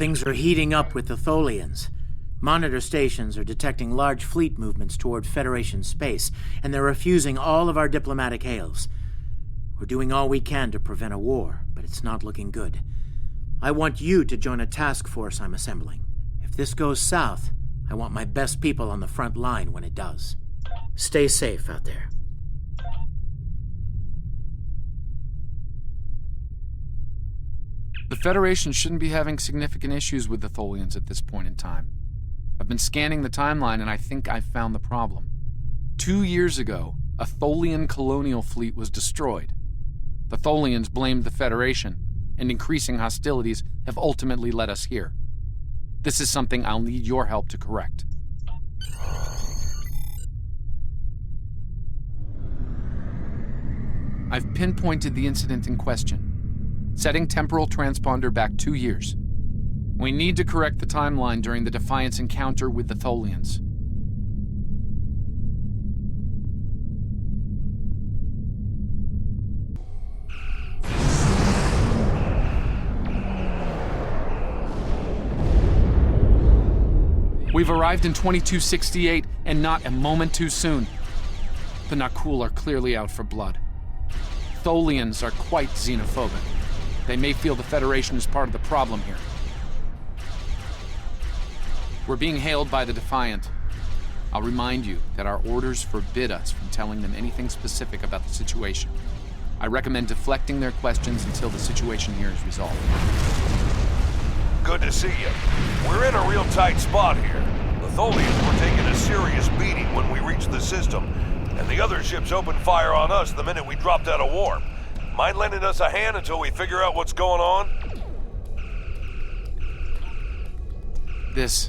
Things are heating up with the Tholians. Monitor stations are detecting large fleet movements toward Federation space, and they're refusing all of our diplomatic hails. We're doing all we can to prevent a war, but it's not looking good. I want you to join a task force I'm assembling. If this goes south, I want my best people on the front line when it does. Stay safe out there. The Federation shouldn't be having significant issues with the Tholians at this point in time. I've been scanning the timeline and I think I've found the problem. 2 years ago, a Tholian colonial fleet was destroyed. The Tholians blamed the Federation, and increasing hostilities have ultimately led us here. This is something I'll need your help to correct. I've pinpointed the incident in question, setting temporal transponder back 2 years. We need to correct the timeline during the Defiance encounter with the Tholians. We've arrived in 2268, and not a moment too soon. The Nakul are clearly out for blood. Tholians are quite xenophobic. They may feel the Federation is part of the problem here. We're being hailed by the Defiant. I'll remind you that our orders forbid us from telling them anything specific about the situation. I recommend deflecting their questions until the situation here is resolved. Good to see you. We're in a real tight spot here. The Tholians were taking a serious beating when we reached the system, and the other ships opened fire on us the minute we dropped out of warp. Mind lending us a hand until we figure out what's going on? This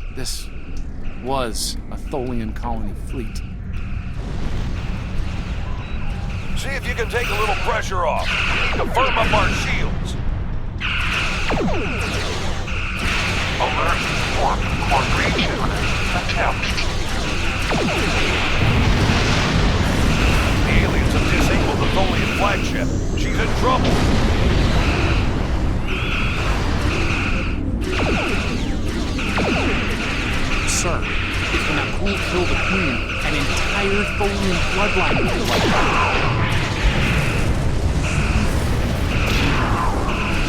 was a Tholian colony fleet. See if you can take a little pressure off. We need to firm up our shields. Alert for formation attempt. The aliens have disabled the Tholian flagship. She's in trouble. Sir, if the Nakul kill the Queen, an entire Tholian bloodline will be wiped out.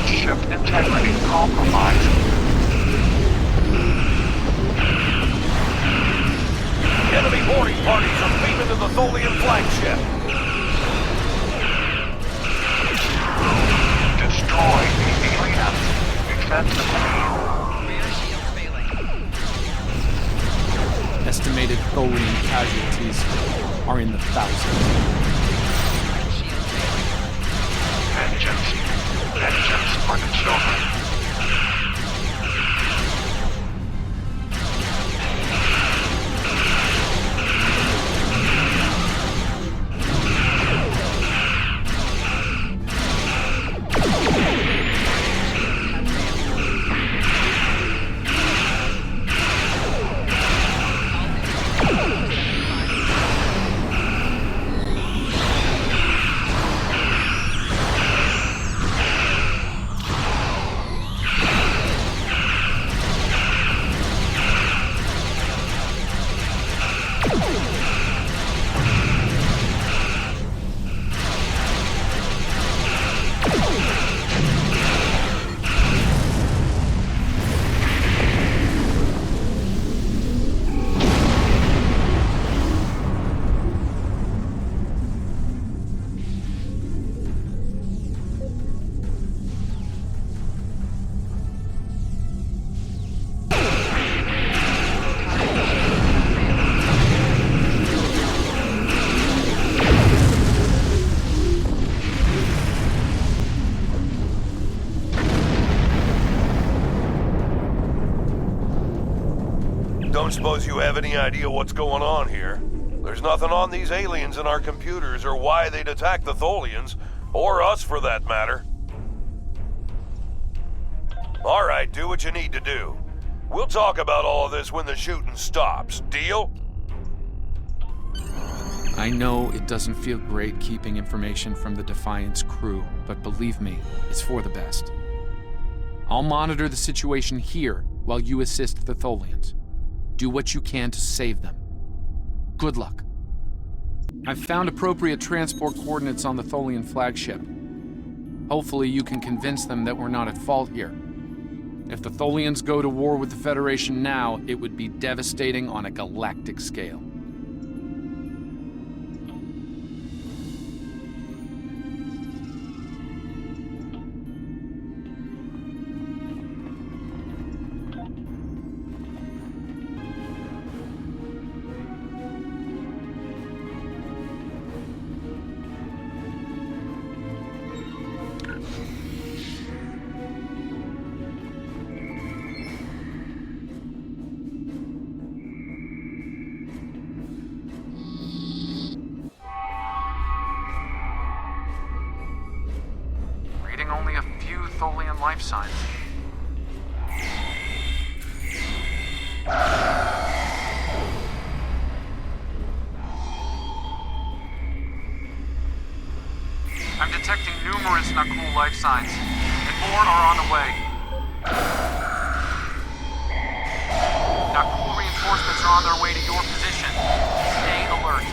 Ship integrity compromised. Enemy boarding parties are beaming to the Tholian flagship. Destroy the aliens. Defensively. Rear shield failing. Estimated Tholian casualties are in the thousands. Shield failing. Vengeance. Vengeance for the children. Don't suppose you have any idea what's going on here? There's nothing on these aliens in our computers or why they'd attack the Tholians, or us for that matter. All right, do what you need to do. We'll talk about all of this when the shooting stops. Deal? I know it doesn't feel great keeping information from the Defiance crew, but believe me, it's for the best. I'll monitor the situation here while you assist the Tholians. Do what you can to save them. Good luck. I've found appropriate transport coordinates on the Tholian flagship. Hopefully you can convince them that we're not at fault here. If the Tholians go to war with the Federation now, it would be devastating on a galactic scale. Only a few Tholian life signs. I'm detecting numerous Nakul life signs, and more are on the way. Nakul reinforcements are on their way to your position. Stay alert.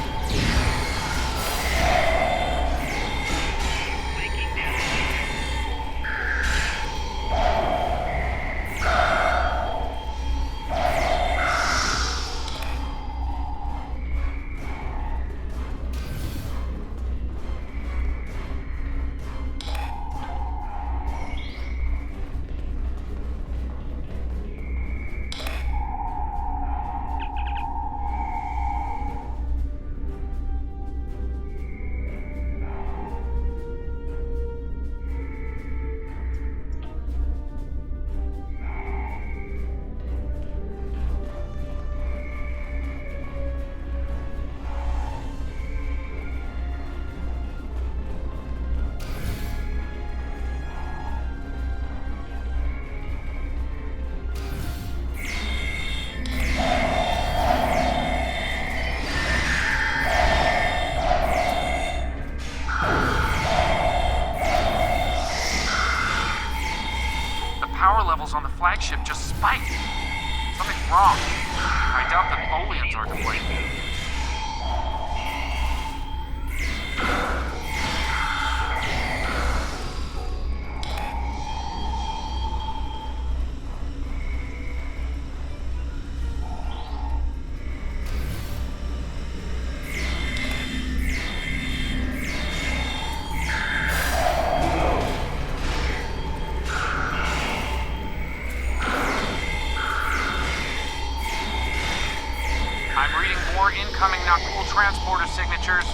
On the flagship just spiked. Something's wrong. I doubt the Tholians are to blame. Incoming Nakul transporter signatures.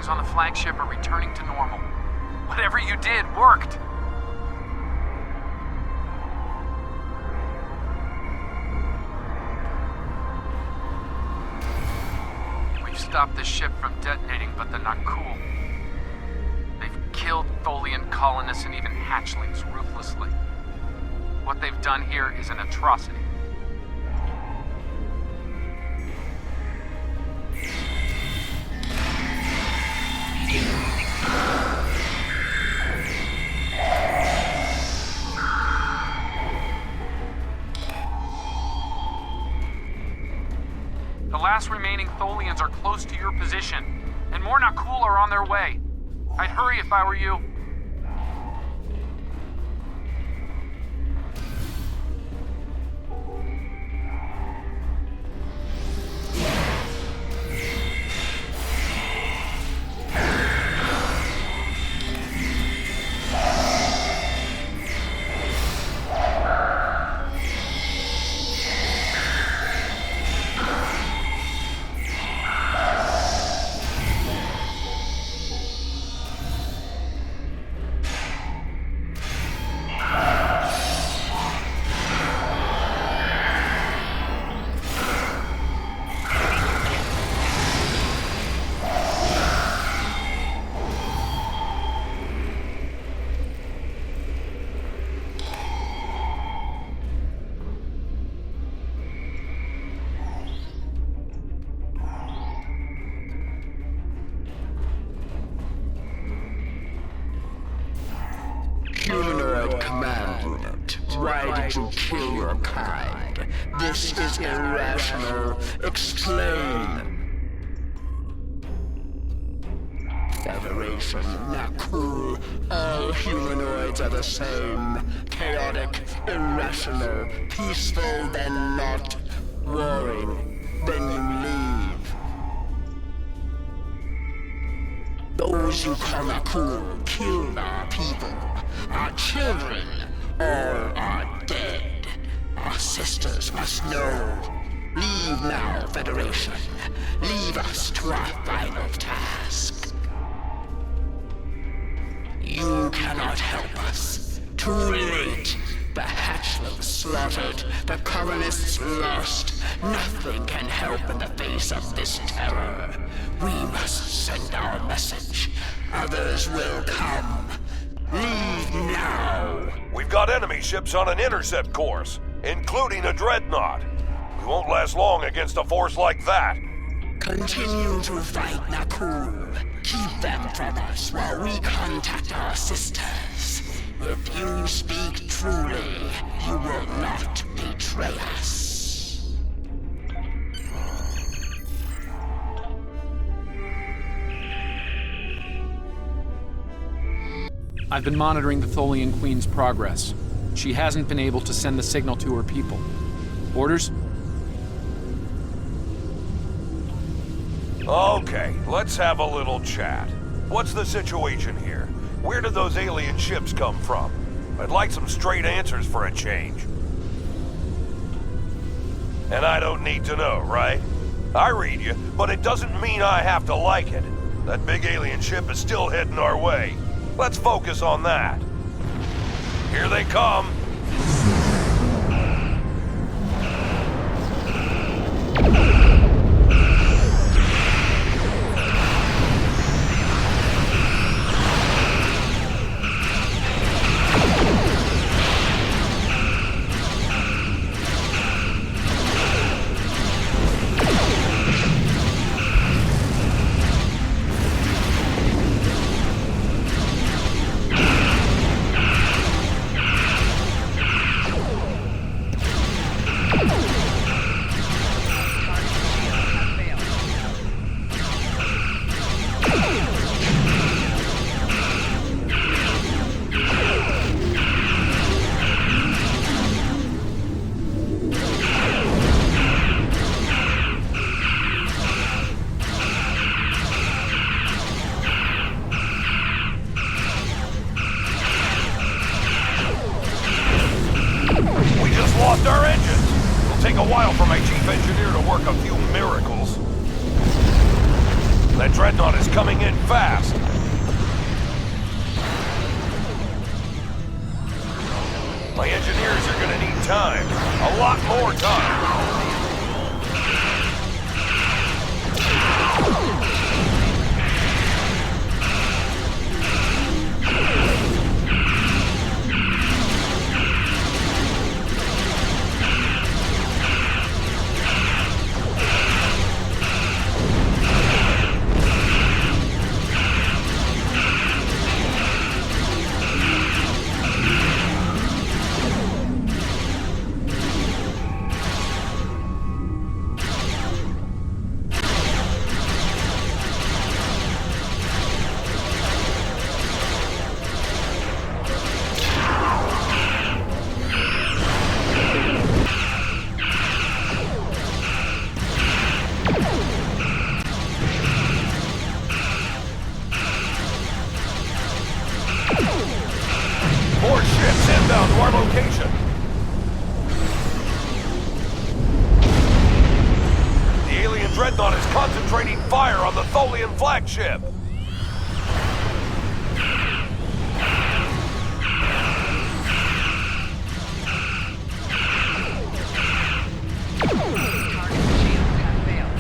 On the flagship are returning to normal. Whatever you did worked. We've stopped the ship from detonating, but the Nakul, they've killed Tholian colonists and even hatchlings ruthlessly. What they've done here is an atrocity. The last remaining Tholians are close to your position, and more Nakul are on their way. I'd hurry if I were you. Humanoid Command Unit, why did you kill your kind? This is irrational. Explain. Federation, not cool. All humanoids are the same. Chaotic, irrational, peaceful, then not. Warring, then you leave. Those you call not cool killed our people. Our children, all are dead. Our sisters must know. Leave now, Federation. Leave us to our final task. You cannot help us. Too late. The hatchling slaughtered. The colonists lost. Nothing can help in the face of this terror. We must send our message. Others will come. Leave now. We've got enemy ships on an intercept course, including a dreadnought. We won't last long against a force like that. Continue to fight, Nakul. Keep them from us while we contact our sisters. If you speak truly, you will not betray us. I've been monitoring the Tholian Queen's progress. She hasn't been able to send the signal to her people. Orders? Okay, let's have a little chat. What's the situation here? Where did those alien ships come from? I'd like some straight answers for a change. And I don't need to know, right? I read you, but it doesn't mean I have to like it. That big alien ship is still heading our way. Let's focus on that. Here they come. Lost our engines. It'll take a while for my chief engineer to work a few miracles. That dreadnought is coming in fast. My engineers are gonna need time. A lot more time. More ships inbound to our location. The alien dreadnought is concentrating fire on the Tholian flagship. Target shields have failed.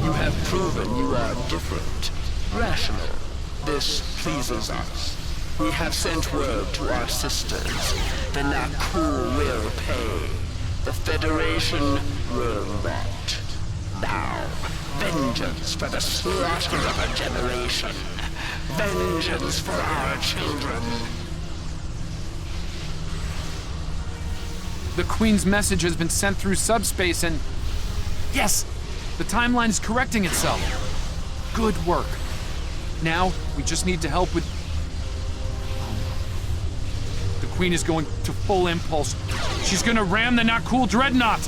You have proven you are different, rational. This pleases us. We have sent word to our sisters. The Naku will pay. The Federation will not. Now, vengeance for the slaughter of a generation. Vengeance for our children. The Queen's message has been sent through subspace and... Yes! The timeline is correcting itself. Good work. Now, we just need to help with... The Queen is going to full impulse. She's gonna ram the not cool dreadnought!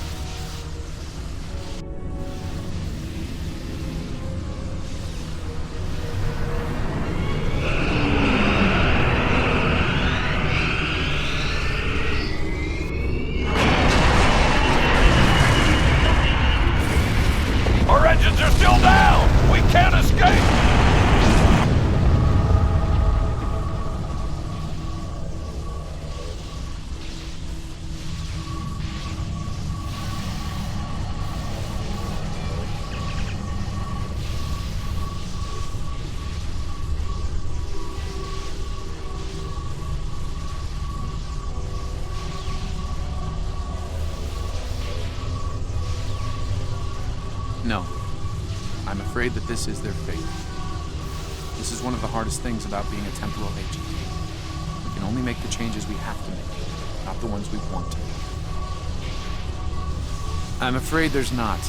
Our engines are still down! We can't escape! No. I'm afraid that this is their fate. This is one of the hardest things about being a temporal agent. We can only make the changes we have to make, not the ones we want to. I'm afraid there's not.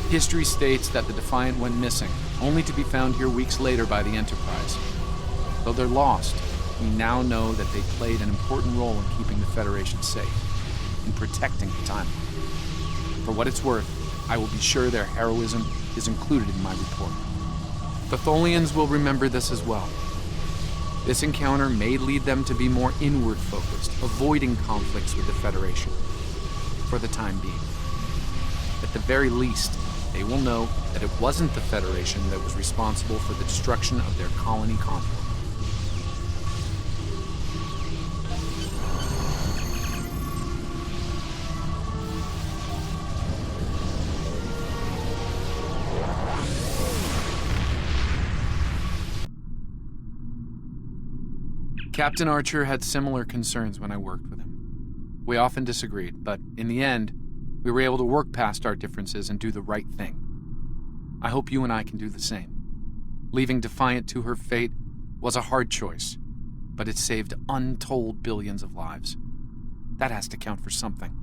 History states that the Defiant went missing, only to be found here weeks later by the Enterprise. Though they're lost, we now know that they played an important role in keeping the Federation safe, in protecting the timeline. For what it's worth, I will be sure their heroism is included in my report. The Tholians will remember this as well. This encounter may lead them to be more inward-focused, avoiding conflicts with the Federation, for the time being. At the very least, they will know that it wasn't the Federation that was responsible for the destruction of their colony convoy. Captain Archer had similar concerns when I worked with him. We often disagreed, but in the end, we were able to work past our differences and do the right thing. I hope you and I can do the same. Leaving Defiant to her fate was a hard choice, but it saved untold billions of lives. That has to count for something.